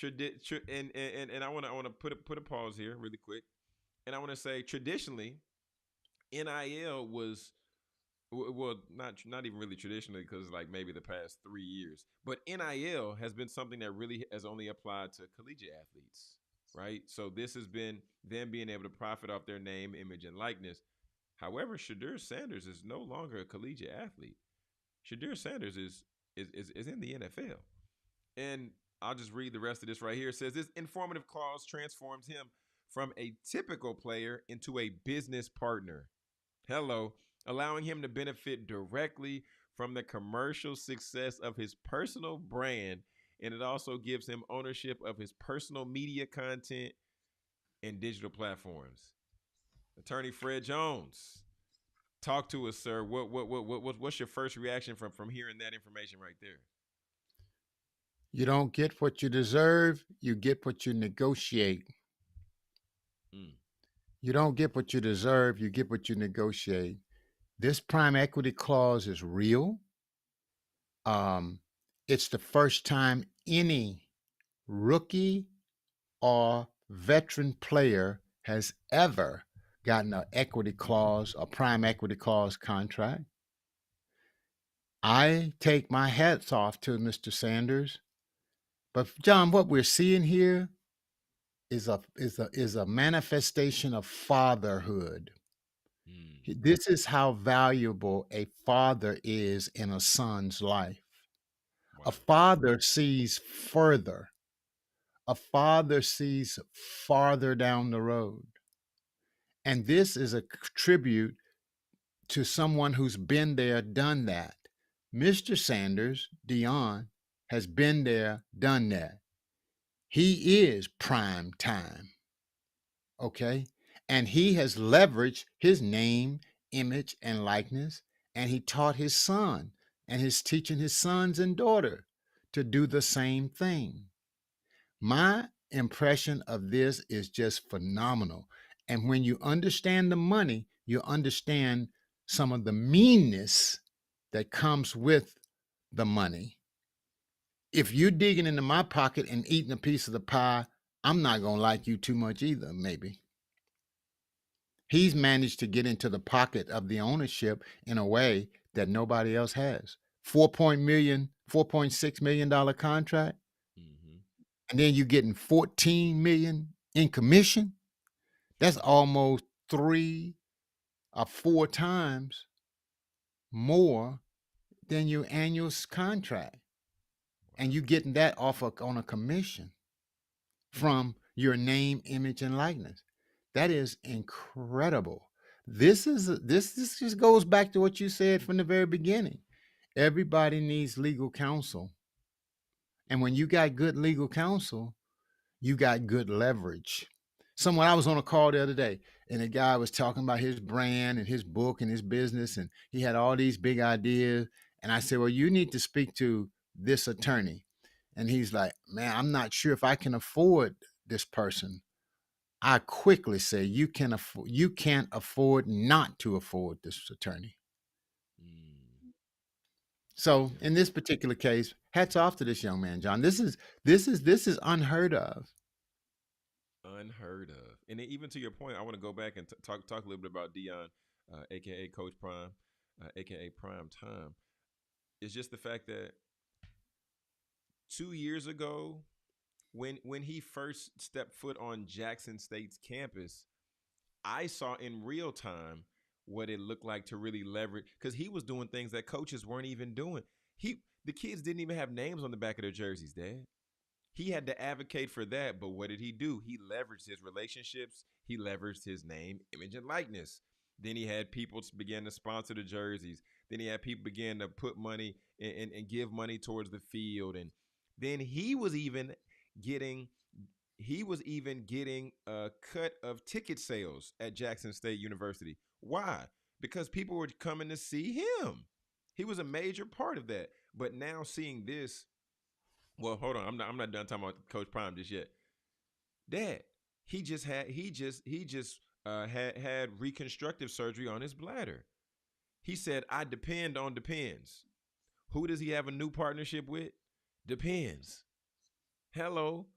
And I want to put a pause here really quick. And I want to say traditionally, NIL was Well, not even really traditionally, because like maybe the past 3 years. But NIL has been something that really has only applied to collegiate athletes, right? So this has been them being able to profit off their name, image, and likeness. However, Sheduer Sanders is no longer a collegiate athlete. Sheduer Sanders is in the NFL. And I'll just read the rest of this right here. It says this informative clause transforms him from a typical player into a business partner. Hello, allowing him to benefit directly from the commercial success of his personal brand. And it also gives him ownership of his personal media content and digital platforms. Attorney Fred Jones, talk to us, sir. What's your first reaction from hearing that information right there? You don't get what you deserve, you get what you negotiate. Mm, You don't get what you deserve, you get what you negotiate. This prime equity clause is real. Um, it's the first time any rookie or veteran player has ever gotten an equity clause, a prime equity clause contract. I take my hats off to Mr. Sanders. But John, what we're seeing here is a manifestation of fatherhood. mm, This is how valuable a father is in a son's life. A wow. father sees further. A father sees farther down the road. And this is a tribute to someone who's been there, done that. Mr. Sanders, Dion, has been there, done that. He is prime time. Okay. And he has leveraged his name, image, and likeness. And he taught his son and he's teaching his sons and daughter to do the same thing. My impression of this is just phenomenal. And when you understand the money, you understand some of the meanness that comes with the money. If you're digging into my pocket and eating a piece of the pie, I'm not going to like you too much either, maybe. He's managed to get into the pocket of the ownership in a way that nobody else has. 4.6 million dollar contract, Mm-hmm. and then you're getting 14 million in commission. That's almost 3 or 4 times more than your annual contract. And Wow. you're getting that on a commission from your name, image, and likeness. That is incredible. This just goes back to what you said from the very beginning. Everybody needs legal counsel. And when you got good legal counsel, you got good leverage. Someone I was on a call the other day, and a guy was talking about his brand and his book and his business, and he had all these big ideas. And I said, "Well, you need to speak to this attorney." And he's like, "Man, I'm not sure if I can afford this person." I quickly say, you can't afford not to afford this attorney. Mm, So yeah. in this particular case, hats off to this young man, John. This is unheard of. Unheard of. And then even to your point, I want to go back and talk a little bit about Dion, aka Coach Prime, aka Prime Time. It's just the fact that 2 years ago, when he first stepped foot on Jackson State's campus, I saw in real time what it looked like to really leverage, because he was doing things that coaches weren't even doing. The kids didn't even have names on the back of their jerseys, Dad. He had to advocate for that, but what did he do? He leveraged his relationships. He leveraged his name, image, and likeness. Then he had people begin to sponsor the jerseys. Then he had people begin to put money and give money towards the field. And then getting he was even getting a cut of ticket sales at Jackson State University. Why? Because people were coming to see him. He was a major part of that. But now seeing this, well, hold on. I'm not done talking about Coach Prime just yet. Dad, he just had reconstructive surgery on his bladder. He said, "I depend on Depends." Who does he have a new partnership with? Depends. Hello.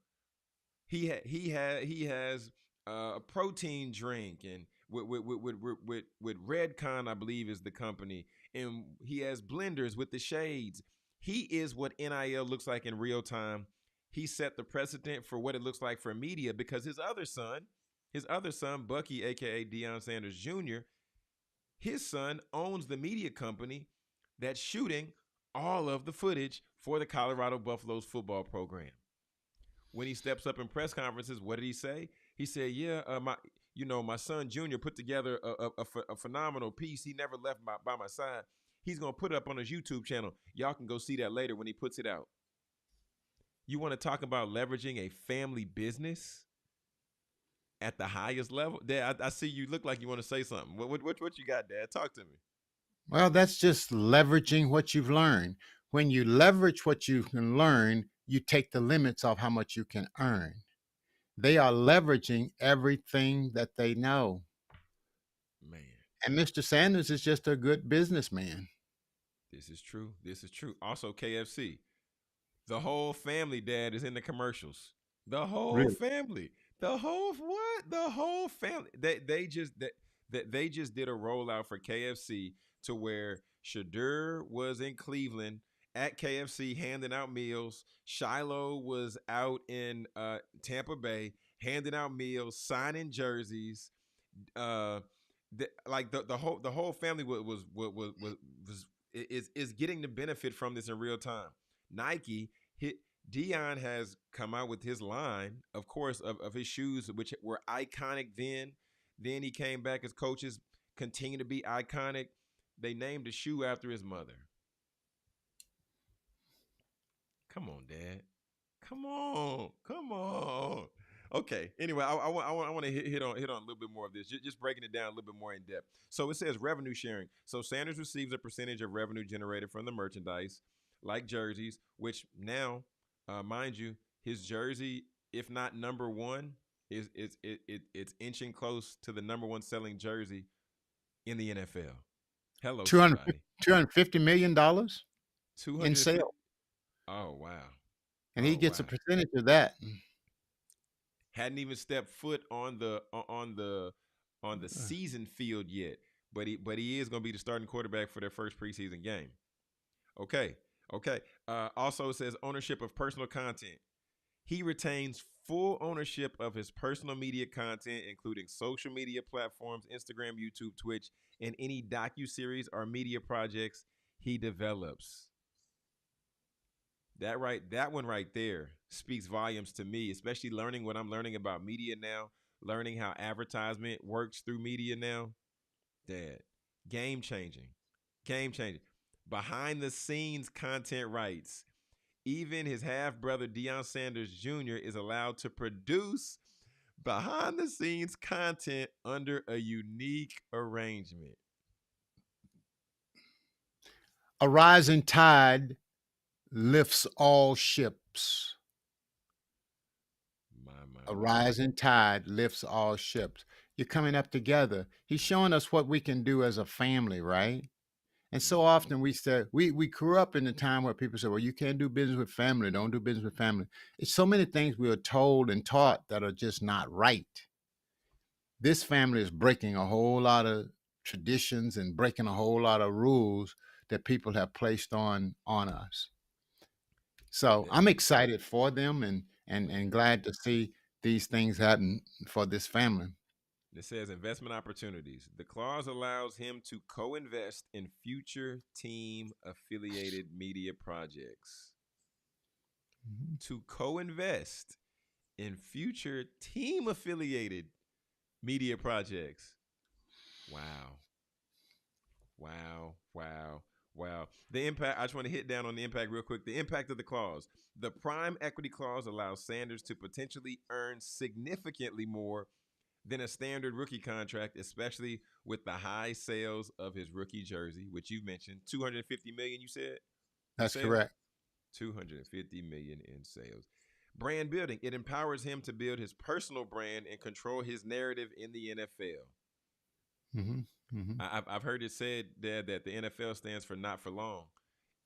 He has a protein drink and with Redcon, I believe is the company, and he has blenders with the shades. He is what NIL looks like in real time. He set the precedent for what it looks like for media because his other son, Bucky, aka Deion Sanders Jr., his son owns the media company that's shooting all of the footage for the Colorado Buffaloes football program. When he steps up in press conferences, what did he say? He said, "Yeah, my son Junior put together a phenomenal piece. He never left by my side. He's gonna put it up on his YouTube channel. Y'all can go see that later when he puts it out." You want to talk about leveraging a family business at the highest level? Dad, I see you look like you want to say something. What you got, Dad? Talk to me. Well, that's just leveraging what you've learned. When you leverage what you can learn, you take the limits of how much you can earn. They are leveraging everything that they know. Man, And Mr. Sanders is just a good businessman. this is true. This is true. Also, KFC. The whole family, Dad, is in the commercials. The whole Really? family. The whole what? The whole family. They just did a rollout for KFC to where Sheduer was in Cleveland at KFC handing out meals. Shiloh was out in Tampa Bay handing out meals, signing jerseys. Uh, the whole family is getting the benefit from this in real time. Nike hit Dion has come out with his line, of course, of his shoes, which were iconic then. Then he came back as coaches, continue to be iconic. They named the shoe after his mother. Come on, Dad. Come on. Come on. Okay. Anyway, I want to hit on a little bit more of this. Just breaking it down a little bit more in depth. So it says revenue sharing. So Sanders receives a percentage of revenue generated from the merchandise, like jerseys, which now, mind you, his jersey, if not number one, it's inching close to the number one selling jersey in the NFL. Hello, 200, somebody. $250 million Two in hundred fifty. sales. Oh wow. And he Oh gets a wow. percentage of that. Hadn't even stepped foot on the season field yet, but he is going to be the starting quarterback for their first preseason game. Okay, okay. Also, it says ownership of personal content. He retains full ownership of his personal media content, including social media platforms, Instagram, YouTube, Twitch, and any docu-series or media projects he develops. That one right there speaks volumes to me, especially learning what I'm learning about media now, learning how advertisement works through media now. Dad, game changing, game changing. Behind the scenes content rights. Even his half brother Deion Sanders Jr. is allowed to produce behind the scenes content under a unique arrangement. A rising tide lifts all ships. A My. rising tide lifts all ships. You're coming up together. He's showing us what we can do as a family, right? And so Mm-hmm. often we say we grew up in a time where people say, "Well, you can't do business with family. Don't do business with family." It's so many things we are told and taught that are just not right. This family is breaking a whole lot of traditions and breaking a whole lot of rules that people have placed on us. So That, I'm excited for them and glad to see these things happen for this family. It says investment opportunities. The clause allows him to co invest in future team affiliated media projects. Mhm. To co invest in future team affiliated media projects. Wow. Wow. Wow. Wow. The impact, I just want to hit down on the impact real quick. The impact of the clause. The prime equity clause allows Sanders to potentially earn significantly more than a standard rookie contract, especially with the high sales of his rookie jersey, which you mentioned, 250 million. You said in That's sales, correct. 250 million in sales. Brand building. It empowers him to build his personal brand and control his narrative in the NFL. Hmm. Hmm. I've heard it said there that the NFL stands for not for long,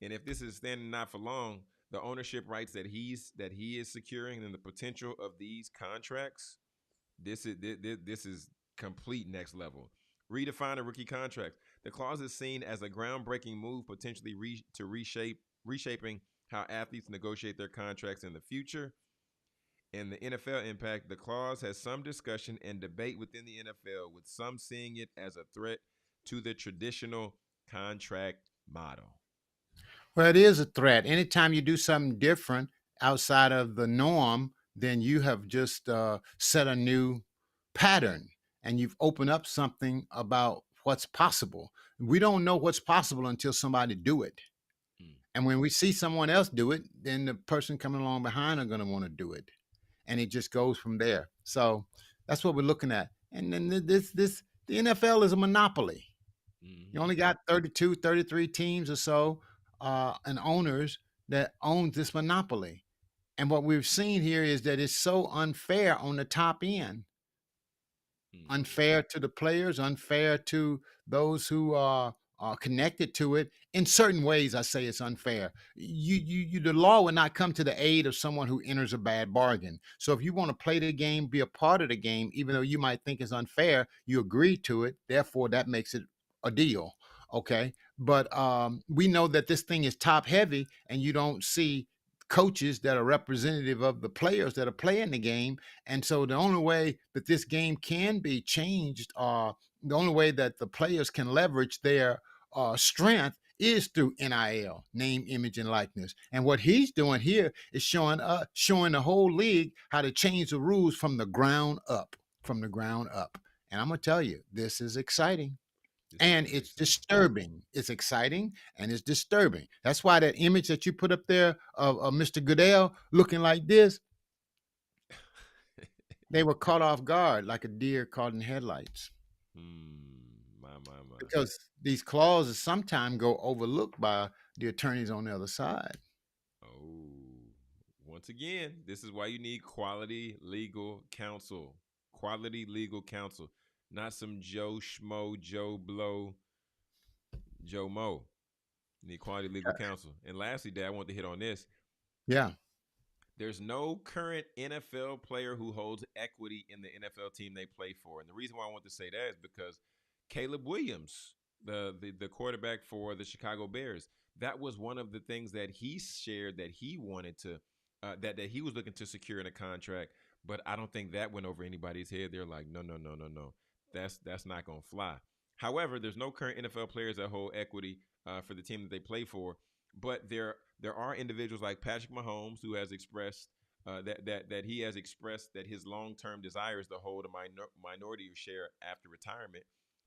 and if this is standing not for long, the ownership rights that he is securing and the potential of these contracts, this is complete next level. Redefine a rookie contract. The clause is seen as a groundbreaking move, potentially reshaping how athletes negotiate their contracts in the future. And the NFL impact, the clause has some discussion and debate within the NFL, with some seeing it as a threat to the traditional contract model. Well, it is a threat. Anytime you do something different outside of the norm, then you have just set a new pattern and you've opened up something about what's possible. We don't know what's possible until somebody do it. Mm, And when we see someone else do it, then the person coming along behind are going to want to do it. And it just goes from there. So that's what we're looking at. And then the NFL is a monopoly. You mm-hmm, only got 32, 33 teams or so and owners that own this monopoly. And what we've seen here is that it's so unfair on the top end, mm-hmm, unfair to the players, unfair to those who are connected to it. In certain ways, I say it's unfair. The law will not come to the aid of someone who enters a bad bargain. So if you want to play the game, be a part of the game, even though you might think it's unfair, you agree to it. Therefore, that makes it a deal. Okay. But we know that this thing is top heavy, and you don't see coaches that are representative of the players that are playing the game. And so the only way that this game can be changed, the only way that the players can leverage their strength is through NIL, name, image, and likeness. And what he's doing here is showing the whole league how to change the rules from the ground up, from the ground up. And I'm gonna tell you, this is exciting. this is And very it's exciting. disturbing. It's exciting and it's disturbing. That's why that image that you put up there of Mr. Goodell looking like this, they were caught off guard like a deer caught in headlights My. because these clauses sometimes go overlooked by the attorneys on the other side. Oh, once again, this is why you need quality legal counsel. Quality legal counsel, not some Joe Schmo, Joe Blow, Joe Mo. You need quality legal counsel. And lastly, Dad, I want to hit on this. Yeah. There's no current NFL player who holds equity in the NFL team they play for. And the reason why I want to say that is because Caleb Williams, the quarterback for the Chicago Bears, that was one of the things that he shared that he wanted to that he was looking to secure in a contract. But I don't think that went over anybody's head. They're like, no, no, no, no, no. That's not gonna fly. However, there's no current NFL players that hold equity for the team that they play for, but there are individuals like Patrick Mahomes who has expressed that he has expressed that his long term desire is to hold a minority share after retirement,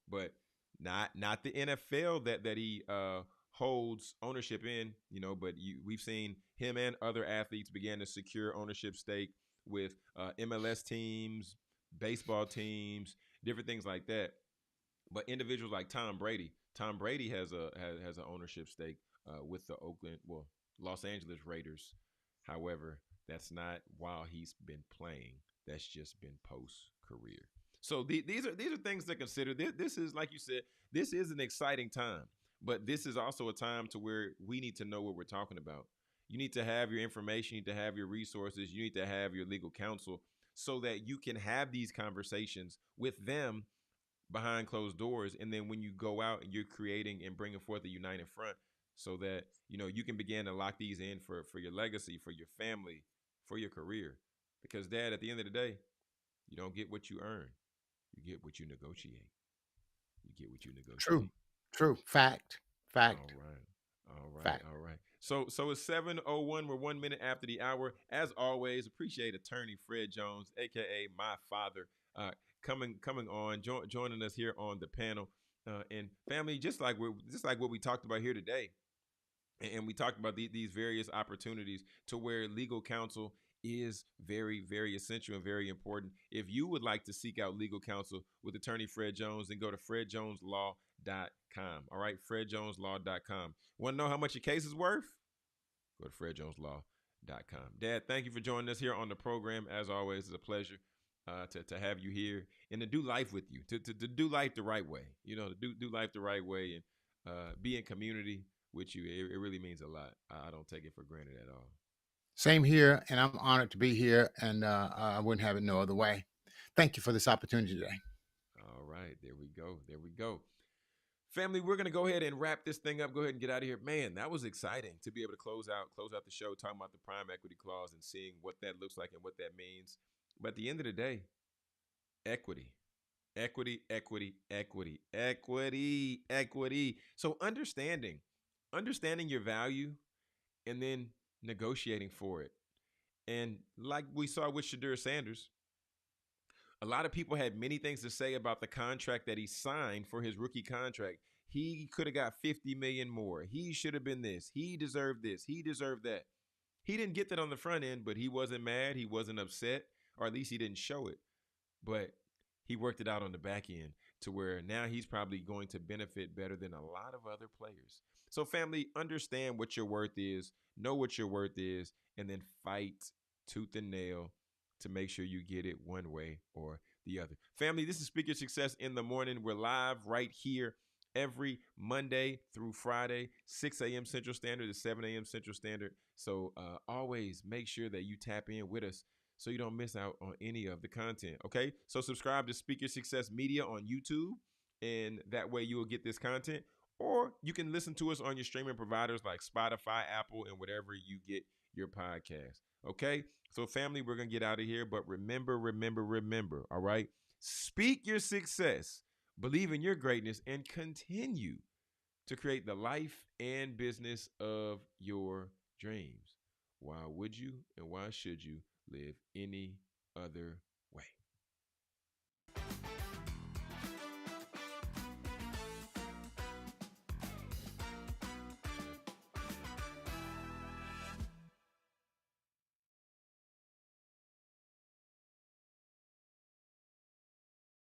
but not the NFL that he holds ownership in. But we've seen him and other athletes begin to secure ownership stake with MLS teams, baseball teams, different things like that. But individuals like Tom Brady has an ownership stake with the Los Angeles Raiders. However, that's not while he's been playing. That's just been post career. So these are things to consider. This is, like you said, this is an exciting time, but this is also a time to where we need to know what we're talking about. You need to have your information. You need to have your resources. You need to have your legal counsel so that you can have these conversations with them behind closed doors. And then when you go out and you're creating and bringing forth a united front, so that you can begin to lock these in for your legacy, for your family, for your career. Because, Dad, at the end of the day, you don't get what you earn, you get what you negotiate. You get what you True. negotiate. True. Fact. All Fact. right. All right. Fact. All right. So it's 7:01. We're 1 minute after the hour. As always, appreciate attorney Fred Jones, aka my father, coming on, joining us here on the panel. And family, just like what we talked about here today, and we talked about these various opportunities to where legal counsel is very, very essential and very important. If you would like to seek out legal counsel with attorney Fred Jones, then go to fredjoneslaw.com. All right, fredjoneslaw.com. Want to know how much your case is worth? Go to fredjoneslaw.com. Dad, thank you for joining us here on the program. As always, it's a pleasure to have you here and to do life with you, to do life the right way, to do life the right way and be in community with you. It really means a lot. I don't take it for granted at all. Same here. And I'm honored to be here. And I wouldn't have it no other way. Thank you for this opportunity today. right. There we go. There we go. Family, we're gonna go ahead and wrap this thing up. Go ahead and get out of here. Man, that was exciting to be able to close out the show, talking about the prime equity clause and seeing what that looks like and what that means. But at the end of the day, equity. Equity, equity, equity, equity, equity. So understanding your value and then negotiating for it. And like we saw with Sheduer Sanders, a lot of people had many things to say about the contract that he signed for his rookie contract. He could have got 50 million more. He should have been this. He deserved this. He deserved that. He didn't get that on the front end, but he wasn't mad. He wasn't upset, or at least he didn't show it. But he worked it out on the back end to where now he's probably going to benefit better than a lot of other players. So, family, understand what your worth is, know what your worth is, and then fight tooth and nail to make sure you get it one way or the other. Family, this is Speak Your Success in the Morning. We're live right here every Monday through Friday, 6 a.m. Central Standard to 7 a.m. Central Standard. So always make sure that you tap in with us so you don't miss out on any of the content. Okay, so subscribe to Speak Your Success Media on YouTube, and that way you will get this content. Or you can listen to us on your streaming providers like Spotify, Apple, and whatever you get your podcast. Okay, so family, we're gonna get out of here, but remember, all right, speak your success, believe in your greatness, and continue to create the life and business of your dreams. Why would you and why should you live any other